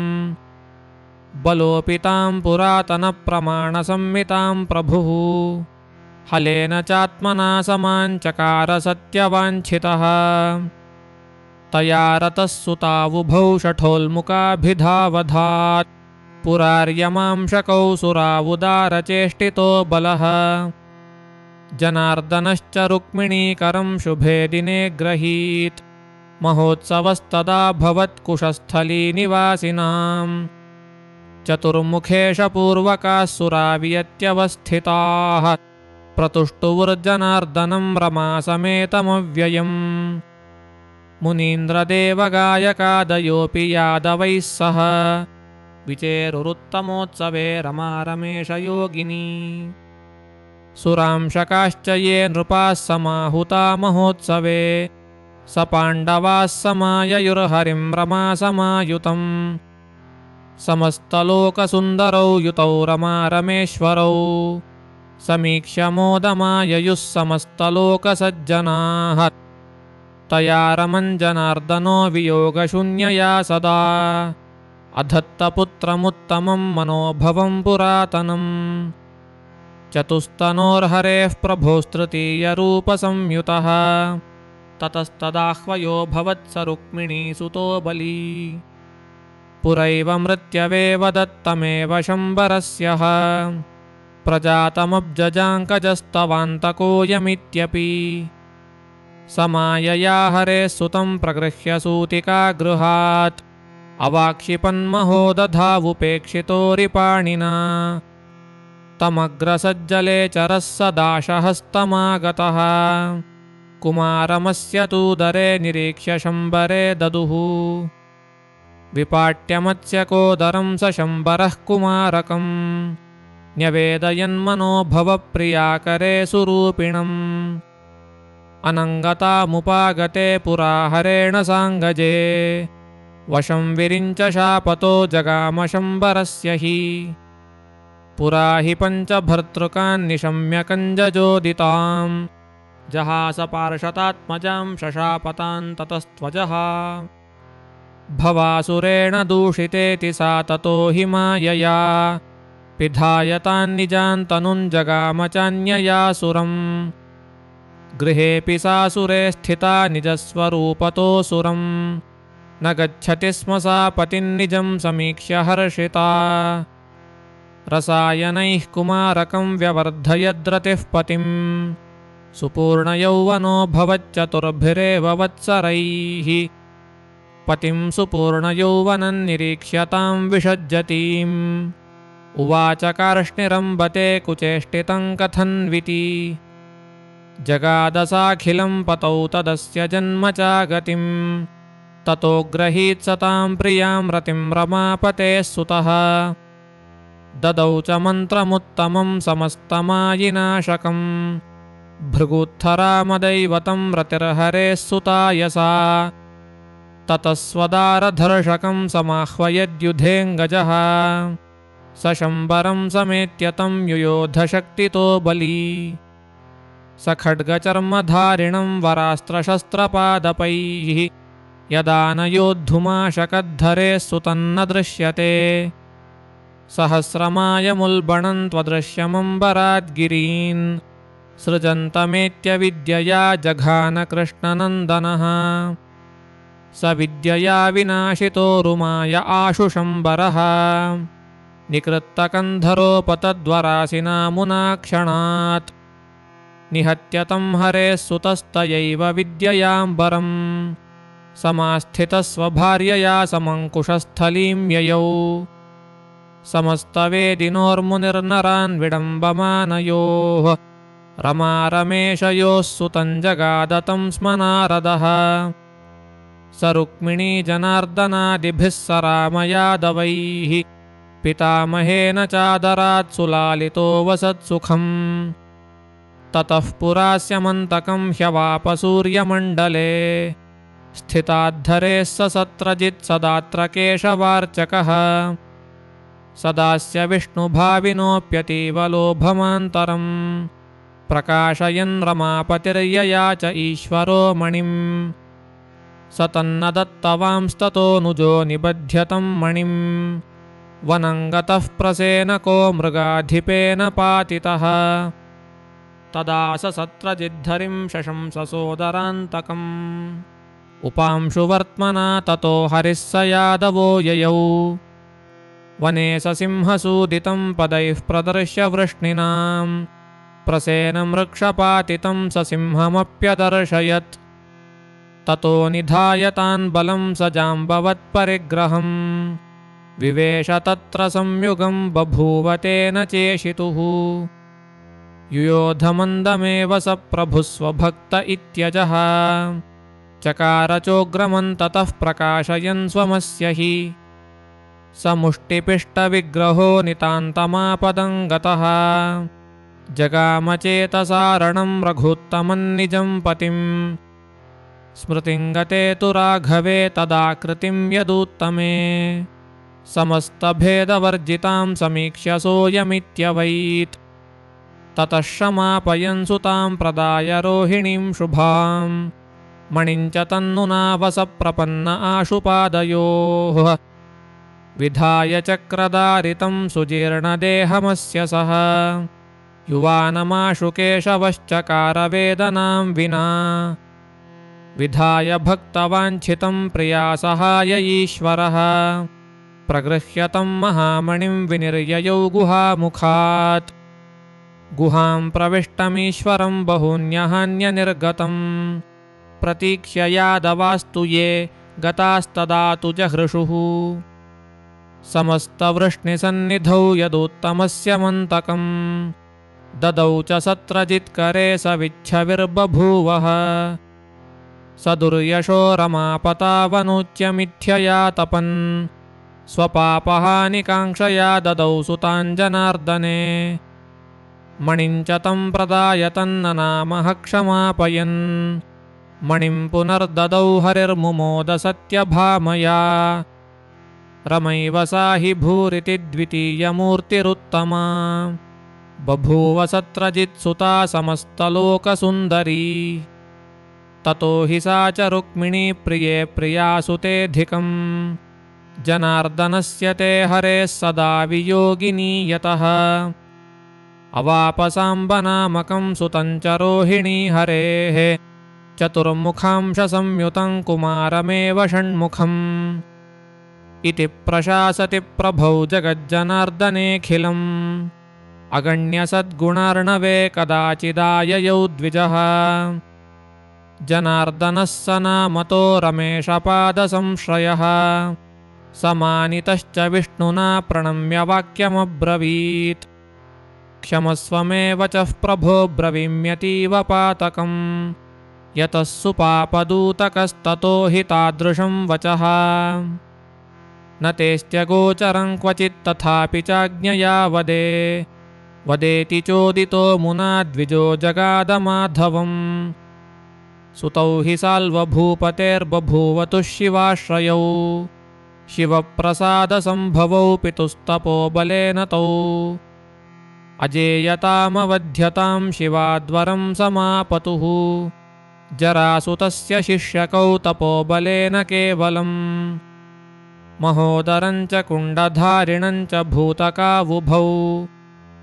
बलोपितां पुरातनप्रमाणसंमितां प्रभुः हलेन चात्मना समाञ्चकार सत्यवाञ्छितः तया रतः सुतावुभौ शठोल्मुकाभिधावधात् पुरार्यमांशकौ सुरावुदारचेष्टितो बलः जनार्दनश्च रुक्मिणीकरं शुभे दिने ग्रहीत् महोत्सवस्तदा भवत्कुशस्थलीनिवासिनां चतुर्मुखेशपूर्वकाः सुरावियत्यवस्थिताः प्रतुष्टुवुर्जनार्दनं रमासमेतमव्ययम् मुनीन्द्रदेवगायकादयोऽपि यादवैः सह विचेरुरुत्तमोत्सवे रमारमेशयोगिनी सुरांशकाश्च ये नृपाः समाहुता महोत्सवे स पाण्डवाः समाययुर्हरिं रमासमायुतम् समस्तलोकसुन्दरौ युतौ रमारमेश्वरौ समीक्ष्य मोदमाययुः समस्तलोकसज्जनाः तया रमञ्जनार्दनो वियोगशून्यया सदा अधत्तपुत्रमुत्तमं मनोभवं पुरातनम् चतुस्तनोर्हरेः प्रभोस्तृतीयरूपसंयुतः ततस्तदाह्वयो भवत्स रुक्मिणीसुतो बली पुरैव मृत्यवेव दत्तमेव शम्बरस्यः प्रजातमब्जजाङ्कजस्तवान्तकोऽयमित्यपि समायया हरेः सुतं प्रगृह्य सूतिकागृहात् अवाक्षिपन्महो दधावुपेक्षितोरिपाणिना तमग्रसज्जले चरः स दाशहस्तमागतः कुमारमस्य तूदरे निरीक्ष्य शम्बरे ददुः विपाट्यमत्स्यकोदरं स शम्बरः कुमारकम् न्यवेदयन्मनो भवप्रियाकरे सुरूपिणम् अनङ्गतामुपागते पुरा हरेण साङ्गजे वशं विरिञ्च शापतो जगाम शम्बरस्य हि पुरा हि पञ्चभर्तृकान् निशम्य कञ्जजोदिताम् जहास पार्षतात्मजां शशापतान् ततस्त्वजः भवासुरेण दूषितेति सा ततो हि मायया पिधाय तान्निजान् तनुन् जगाम चान्यया सुरम् गृहेऽपि सा सुरे स्थिता निजस्वरूपतोऽसुरम् न गच्छति स्म सा पतिन्निजं समीक्ष्य हर्षिता रसायनैः कुमारकं व्यवर्धयद्रतिः पतिम् सुपूर्णयौवनो भवच्चतुर्भिरेव वत्सरैः पतिं सुपूर्णयौवनं निरीक्ष्यतां विषज्जतीम् उवाच कार्ष्णिरम्बते कुचेष्टितं कथन्विति जगादसाखिलं पतौ तदस्य जन्म चागतिम् ततो ग्रहीत्सतां प्रियां रतिं रमापतेः सुतः ददौ च मन्त्रमुत्तमं समस्तमायिनाशकम् भृगुत्थरामदैवतं रतिर्हरेः सुतायसा ततः स्वदारधर्षकं समाह्वयद्युधेऽङ्गजः स शम्बरं समेत्य तं युयोधशक्तितो बली स खड्गचर्मधारिणं वरास्त्रशस्त्रपादपैः यदा न योद्धुमाशकद्धरेः सुतन्न दृश्यते सहस्रमायमुल्बणं त्वदृश्यमम्बराद्गिरीन् सृजन्तमेत्य विद्यया जघानकृष्णनन्दनः स विद्यया विनाशितो रुमाय आशु शम्बरः निकृत्तकन्धरोपतद्वरासिना मुना क्षणात् निहत्य तं हरेः सुतस्तयैव विद्ययाम्बरम् समास्थितः स्वभार्यया समङ्कुशस्थलीं ययौ समस्तवेदिनोर्मुनिर्नरान् विडम्बमानयोः रमारमेशयोः सुतं जगादतं स्म नारदः स रुक्मिणी जनार्दनादिभिः स रामयादवैः पितामहेन चादरात् सुलालितो वसत्सुखम् ततः पुरास्यमन्तकं ह्यवापसूर्यमण्डले स्थिताद्धरेः स सत्रजित् सदात्र केशवार्चकः सदास्य विष्णुभाविनोऽप्यतीव लोभमान्तरम् प्रकाशयन् रमापतिर्यया च ईश्वरो मणिम् स तन्न दत्तवांस्ततोऽनुजो निबध्यतं मणिम् वनङ्गतः प्रसेनको मृगाधिपेन पातितः तदा स सत्रजिद्धरिं शशंस सोदरान्तकम् उपांशुवर्त्मना ततो हरिः स यादवो ययौ वने स सिंहसूदितं पदैः प्रदर्श्य वृष्णिनां प्रसेनमृक्षपातितं स सिंहमप्यदर्शयत् ततो निधाय तान् बलं स जाम्बवत्परिग्रहम् विवेश तत्र संयुगं बभूव तेन चेशितुः युयोधमन्दमेव स प्रभुः स्वभक्त इत्यजः चकार चोग्रमन्ततः प्रकाशयन् स्वमस्य हि स मुष्टिपिष्टविग्रहो नितान्तमापदं गतः जगामचेतसारणं रघुत्तमं निजं पतिं स्मृतिं गते तु राघवे तदाकृतिं यदुत्तमे समस्तभेदवर्जितां समीक्ष्य सोऽयमित्यवैत् ततः क्षमापयन् सुतां प्रदाय रोहिणीं शुभां मणिञ्च तन्नुनावसप्रपन्न आशुपादयोः विधाय चक्रदारितं सुजीर्णदेहमस्य सः युवानमाशु केशवश्चकारवेदनां विना विधाय भक्तवाञ्छितं प्रियासहाय ईश्वरः प्रगृह्य तं महामणिं विनिर्ययौ गुहामुखात् गुहां प्रविष्टमीश्वरं बहून्यहान्यनिर्गतं प्रतीक्ष्य यादवास्तु ये गतास्तदा तु जहृषुः समस्तवृष्णिसन्निधौ यदुत्तमस्य मन्तकं ददौ च सत्रजित्करे स विच्छविर्बभूवः स दुर्यशो रमापतावनोच्य मिथ्यया तपन् स्वपापहानिकाङ्क्षया ददौ सुताञ्जनार्दने मणिञ्च तं प्रदाय तन्ननामः क्षमापयन् मणिं पुनर्ददौ हरिर्मुमोद सत्यभामया रमैव सा हि भूरिति द्वितीयमूर्तिरुत्तमा बभूव सत्रजित्सुता समस्तलोकसुन्दरी ततो हि सा च रुक्मिणी प्रिये प्रियासुतेऽधिकं जनार्दनस्य ते हरेः सदा वियोगिनी यतः अवापसाम्बनामकं सुतं च रोहिणी हरेः चतुर्मुखांशसंयुतं कुमारमेव षण्मुखम् इति प्रशासति प्रभौ जगज्जनार्दनेऽखिलम् अगण्यसद्गुणार्णवे कदाचिदाययौ द्विजः जनार्दनः स नामतो रमेशपादसंश्रयः समानितश्च विष्णुना प्रणम्य वाक्यमब्रवीत् क्षमस्व मे वचः प्रभो ब्रवीम्यतीव पातकम् यतः सुपापदूतकस्ततो हि तादृशं वचः न तेऽस्त्यगोचरं क्वचित् तथापि चाज्ञया वदे वदेति चोदितो मुना द्विजो जगादमाधवम् सुतौ हि साल्वभूपतेर्बभूवतु शिवाश्रयौ शिवप्रसादसम्भवौ पितुस्तपोबलेन तौ अजेयतामवध्यतां शिवाद्वरं समापतुः जरासुतस्य शिष्यकौ तपोबलेन केवलम् महोदरं च कुण्डधारिणं च भूतकावुभौ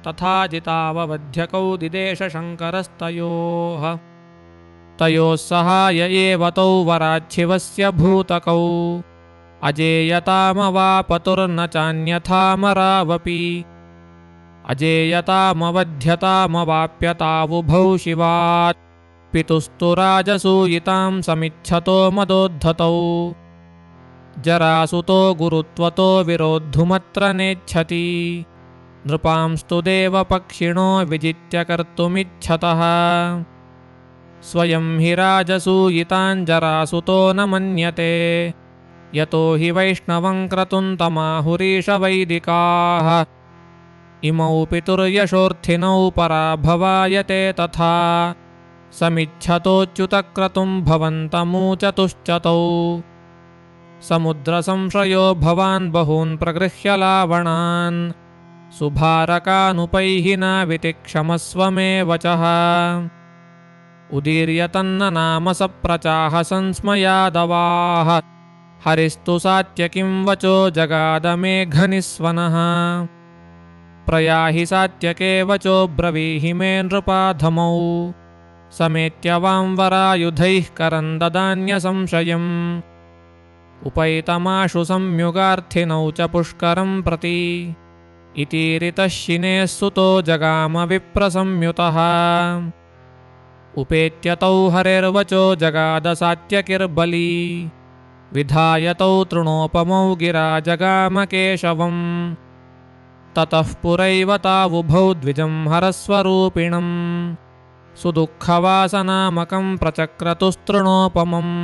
तथा जिताववध्यकौ दिदेशशङ्करस्तयोः तयोः सहाय एव तौ वराच्छिवस्य भूतकौ अजेयतामवापतुर्न चान्यथामरावपि अजेयतामवध्यतामवाप्यतावुभौ शिवात् पितुस्तु राजसूयितां समिच्छतो मदोद्धतौ जरासुतो गुरुत्वतो विरोद्धुमत्र नेच्छति नृपांस्तु देवपक्षिणो विजित्य कर्तुमिच्छतः स्वयं हि राजसूयितान् जरासुतो न मन्यते यतो हि वैष्णवं क्रतुं तमाहुरीशवैदिकाः इमौ पितुर्यशोऽर्थिनौ पराभवायते तथा समिच्छतोच्युतक्रतुं भवन्तमूचतुश्चतौ समुद्रसंश्रयो भवान् बहून् प्रगृह्य लावणान् सुभारकानुपैहिनाविति क्षमस्व मे वचः उदीर्य तन्न नाम सप्रचाह संस्मयादवाः हरिस्तु सात्यकिं वचो जगादमेघनिस्वनः प्रयाहि सात्यके वचो ब्रवीहि मे नृपाधमौ समेत्य वांवरायुधैः करन्ददान्यसंशयम् उपैतमाशु संयुगार्थिनौ च पुष्करं प्रति इतीरितः शिनेः सुतो जगाम विप्रसंयुतः उपेत्य तौ हरेर्वचो जगाद सात्यकिर्बली विधाय तौ तृणोपमौ गिरा जगाम केशवम् ततः पुरैव तावुभौ द्विजं हरस्वरूपिणम् सुदुःखवासनामकं प्रचक्रतुस्तृणोपमम्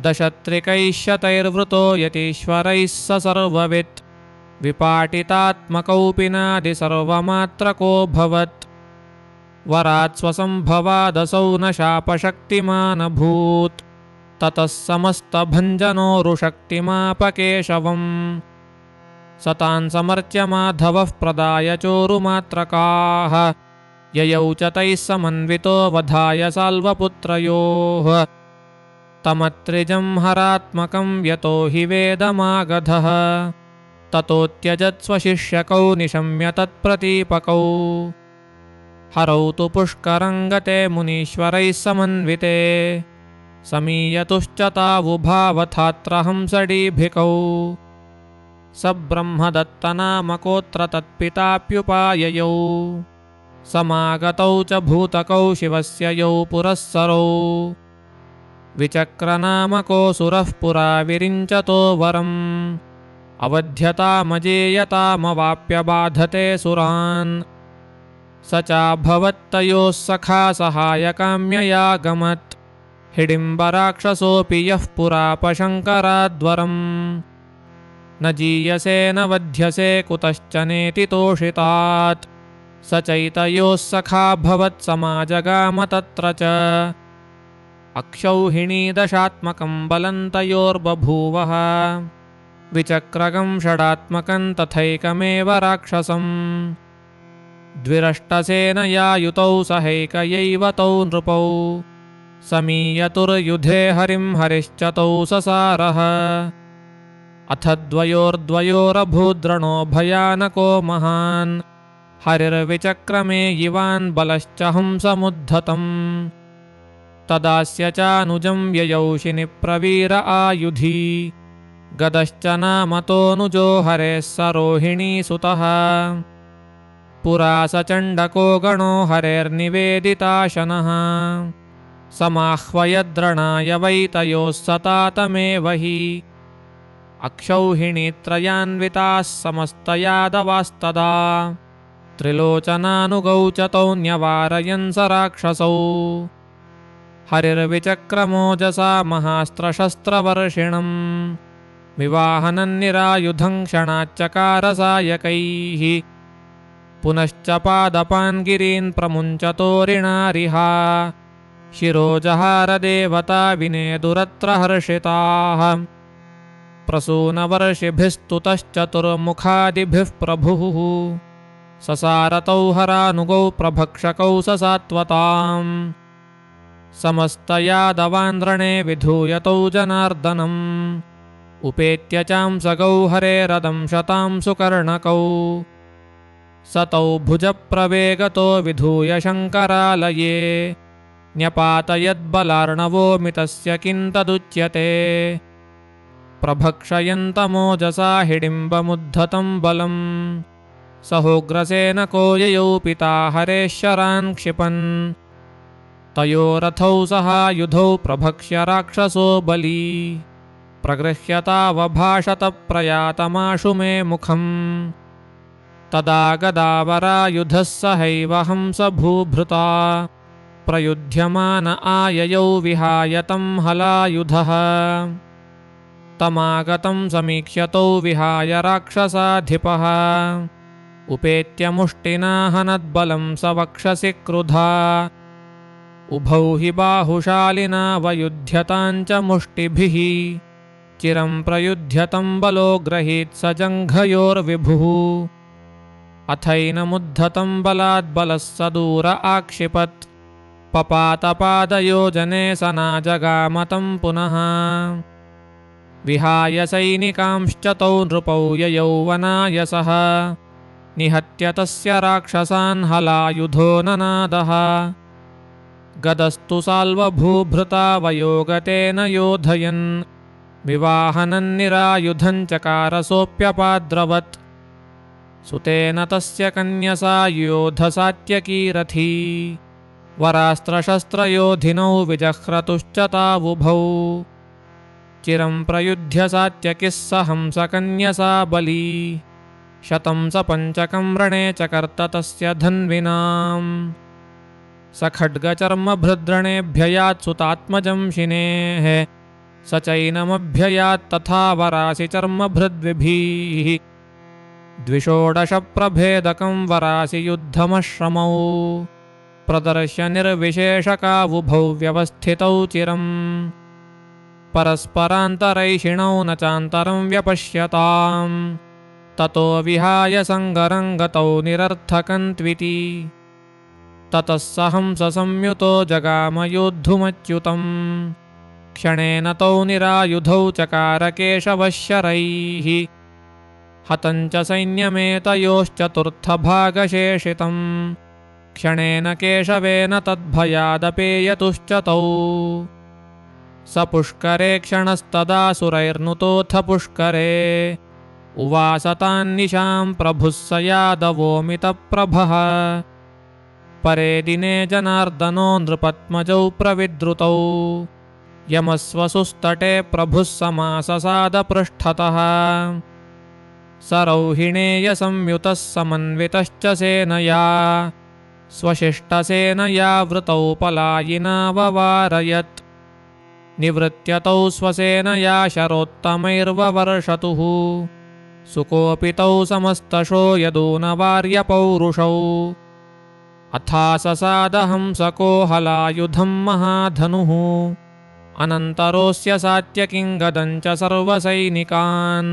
दशत्रिकैश्यतैर्वृतो यतीश्वरैः स सर्ववित् विपाटितात्मकौपिनादि सर्वमात्रकोऽभवत् वरात् स्वसम्भवादसौ न शापशक्तिमानभूत् ततः समस्तभञ्जनोरुशक्तिमापकेशवम् सतान् समर्च्य माधवः प्रदाय चोरुमात्रकाः ययौ च तैः समन्वितो वधाय साल्वपुत्रयोः तमत्रिजं हरात्मकं यतो हि वेदमागधः ततोत्यजत्स्वशिष्यकौ निशम्य तत्प्रतीपकौ हरौ तु पुष्करं गते मुनीश्वरैः समन्विते समीयतुश्च तावुभावथात्र हंसडीभिकौ स ब्रह्मदत्तनामकोऽत्र तत्पिताप्युपाययौ समागतौ च भूतकौ शिवस्य यौ पुरःसरौ विचक्रनामकोऽसुरः पुरा विरिञ्चतो वरम् अवध्यतामजेयतामवाप्य बाधते सुरान् स चाभवत्तयोः सखा सहायकाम्ययागमत् हिडिम्बराक्षसोऽपि यः पुरापशङ्कराद्वरम् न जीयसे न वध्यसे कुतश्च नेति तोषितात् स चैतयोः सखा भवत्समाजगाम तत्र च अक्षौहिणी दशात्मकं बलं तयोर्बभूवः विचक्रगं षडात्मकं तथैकमेव राक्षसम् द्विरष्टसेनया युतौ सहैकयैव तौ नृपौ समीयतुर्युधे हरिं हरिश्च तौ ससारः अथ द्वयोर्द्वयोरभूद्रणो भयानको महान् हरिर्विचक्रमे युवान् बलश्च हंसमुद्धतम् तदास्य चानुजं ययौषि निप्रवीर आयुधी गदश्च नामतोऽनुजो हरेः स रोहिणीसुतः पुरा स चण्डको गणो हरेर्निवेदिताशनः समाह्वयद्रणाय वैतयोः सतातमेव हि अक्षौहिणीत्रयान्विताः समस्तयादवास्तदा त्रिलोचनानुगौ च तौ न्यवारयन् स राक्षसौ हरिर्विचक्रमोजसा महास्त्रशस्त्रवर्षिणम् विवाहनन्निरायुधं क्षणाच्चकारसायकैः पुनश्च पादपान् गिरीन् प्रमुञ्चतोरिणारिहा शिरोजहारदेवता विनेदुरत्र हर्षिताः प्रसूनवर्षिभिस्तुतश्चतुर्मुखादिभिः प्रभुः ससारतौ हरानुगौ प्रभक्षकौ ससात्वताम् समस्तयादवान्द्रणे विधूयतौ जनार्दनम् उपेत्य चांसगौ हरेरदं शतां सुकर्णकौ स तौ भुजप्रवेगतो विधूय शङ्करालये न्यपातयद्बलार्णवो मितस्य किं तदुच्यते प्रभक्षयन्तमोजसा हिडिम्बमुद्धतं बलम् सहोग्रसेनको ययौ पिता हरेः शरान् क्षिपन् तयोरथौ सहायुधौ प्रभक्ष्य राक्षसो बली प्रगृह्यतावभाषत प्रयातमाशु मे मुखम् तदा गदावरायुधः सहैव हंसभूभृता प्रयुध्यमान आययौ विहाय तं हलायुधः तमागतं समीक्ष्यतौ विहाय राक्षसाधिपः उपेत्य मुष्टिना हनद्बलं स वक्षसि क्रुधा उभौ हि बाहुशालिना वयुध्यतां च मुष्टिभिः चिरं प्रयुध्यतं बलो गृहीत् स जङ्घयोर्विभुः अथैनमुद्धतं बलाद्बलः स दूर आक्षिपत् पपातपादयोजने स नाजगामतं पुनः विहाय सैनिकांश्च तौ नृपौ ययौवनाय सह निहत्य तस्य राक्षसान् हलायुधो ननादः गदस्तु साल्वभूभृता वयोगतेन योधयन् विवाहनन्निरायुधं चकारसोऽप्यपाद्रवत् सुतेन तस्य कन्यसा योधसात्यकीरथी वरास्त्रशस्त्रयोधिनौ विजह्रतुश्च तावुभौ चिरं प्रयुध्य सात्यकिः स हंसकन्यसा बली शतं स पञ्चकं रणे चकर्त तस्य धन्विनाम् स खड्गचर्मभृद्रणेऽभ्ययात् सुतात्मजं शिनेः स चैनमभ्ययात् तथा वरासि चर्मभृद्विभिः द्विषोडशप्रभेदकं वरासि युद्धमश्रमौ प्रदर्श्य निर्विशेषकावुभौ व्यवस्थितौ चिरम् परस्परान्तरैषिणौ न चान्तरं व्यपश्यताम् ततो विहाय सङ्गरं गतौ निरर्थकन्त्विति ततः स हंससंयुतो जगाम योद्धुमच्युतम् क्षणेन तौ निरायुधौ चकार केशवः शरैः हतं च सैन्यमेतयोश्चतुर्थभागशेषितम् क्षणेन केशवेन तद्भयादपेयतुश्च तौ स पुष्करे क्षणस्तदासुरैर्नुतोऽथ पुष्करे उवास तान्निशां प्रभुः स यादवोऽमितप्रभः परे दिने जनार्दनो नृपत्मजौ प्रविद्रुतौ यमस्वसुस्तटे प्रभुः समाससादपृष्ठतः सरौहिणेयसंयुतः समन्वितश्च सेनया स्वशिष्टसेनया वृतौ पलायिनाववारयत् निवृत्य तौ स्वसेनया शरोत्तमैर्ववर्षतुः सुकोपितौ समस्तशो यदूनवार्यपौरुषौ अथाससादहंसको हलायुधं महाधनुः अनन्तरोऽस्य सात्यकिङ्गदं च सर्वसैनिकान्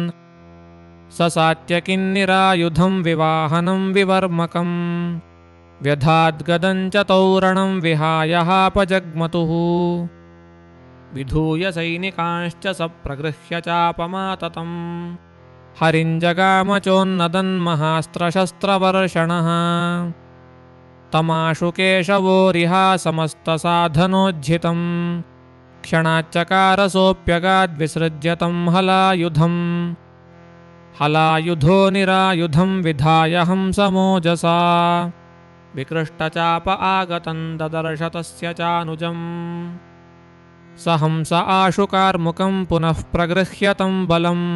स सात्यकिन्निरायुधं विवाहनं विवर्मकम् व्यधाद्गदं च तौरणं विहायहापजग्मतुः विधूय सैनिकांश्च स प्रगृह्य चापमाततम् हरिञ्जगामचोन्नदन्महास्त्रशस्त्रवर्षणः तमाशु केशवोरिहा समस्तसाधनोज्झितम् क्षणाच्चकारसोऽप्यगाद्विसृज्य तं हलायुधम् हलायुधो निरायुधं विधाय हंसमोजसा विकृष्टचाप आगतं ददर्श तस्य चानुजम् स हंस आशुकार्मुकं पुनः प्रगृह्य तं बलम्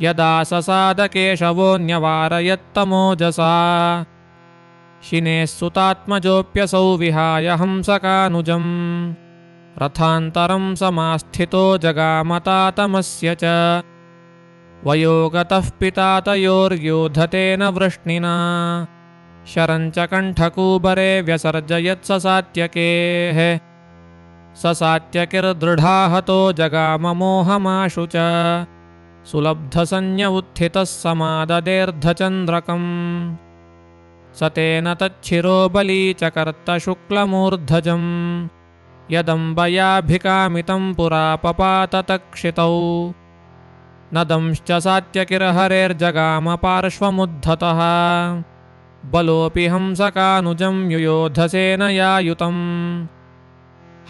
यदा ससादकेशवो न्यवारयत्तमोजसा शिनेः सुतात्मजोऽप्यसौ विहाय हंसकानुजम् रथान्तरं समास्थितो जगामतातमस्य च वयोगतः पिता तयोर्योधतेन वृष्णिना शरं च कण्ठकूबरे व्यसर्जयत् स सात्यकेः स सात्यकिर्दृढाहतो जगाममोहमाशु च सुलब्धसंज्ञ उत्थितः समाददेर्धचन्द्रकम् स तेन तच्छिरो बलीचकर्त शुक्लमूर्धजम् यदम्बयाभिकामितं पुरा पपात तक्षितौ नदंश्च सात्यकिर्हरेर्जगाम पार्श्वमुद्धतः बलोऽपि हंसकानुजं युयोधसेनयायुतम्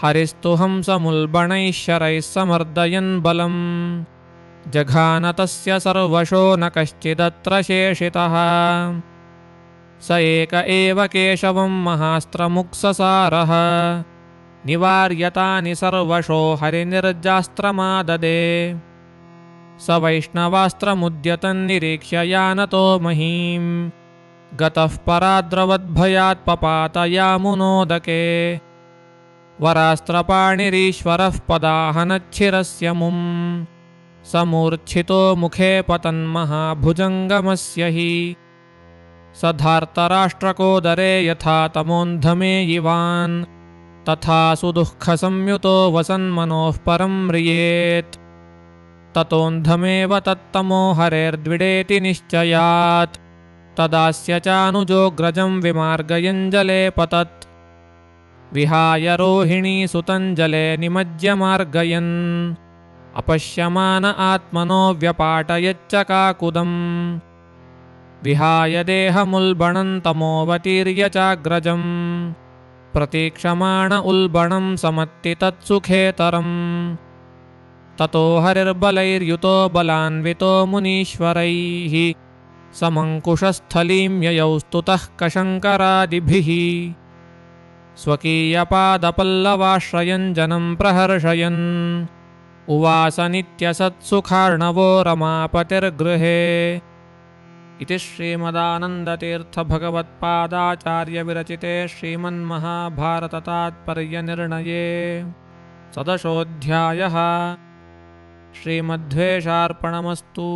हरिस्तु हंसमुल्बणैः शरैः समर्दयन् बलम् जघान तस्य सर्वशो न कश्चिदत्र शेषितः स एक एव केशवं महास्त्रमुक्ससारः निवार्यतानि सर्वशो हरिनिर्जास्त्रमाददे स वैष्णवास्त्रमुद्यतन्निरीक्ष्य यानतो महीं गतः पराद्रवद्भयात् पपातयामुनोदके वरास्त्रपाणिरीश्वरः पदाहनच्छिरस्य मुं समूर्च्छितो मुखे पतन्महाभुजङ्गमस्य हि स धार्तराष्ट्रकोदरे यथा तमोन्धमेयिवान् तथा सुदुःखसंयुतो वसन्मनोः परं म्रियेत् ततोऽन्धमेव तत्तमो हरेर्द्विडेति निश्चयात् तदास्य चानुजोऽग्रजं विमार्गयञ्जले पतत् विहाय रोहिणीसुतञ्जले निमज्य मार्गयन् अपश्यमान आत्मनो व्यपाटयच्च काकुदम् विहाय देहमुल्बणं तमोऽवतीर्य चाग्रजम् प्रतीक्षमाण उल्बणं समत्ति तत्सुखेतरम् ततो हरिर्बलैर्युतो बलान्वितो मुनीश्वरैः समङ्कुशस्थलीं ययौ स्तुतः कशङ्करादिभिः स्वकीयपादपल्लवाश्रयञ्जनं प्रहर्षयन् उवास नित्यसत्सुखार्णवो रमापतिर्गृहे इति श्रीमदानन्दतीर्थभगवत्पादाचार्यविरचिते श्रीमन्महाभारततात्पर्यनिर्णये सदशोऽध्यायः। श्रीमध्वेषार्पणमस्तु।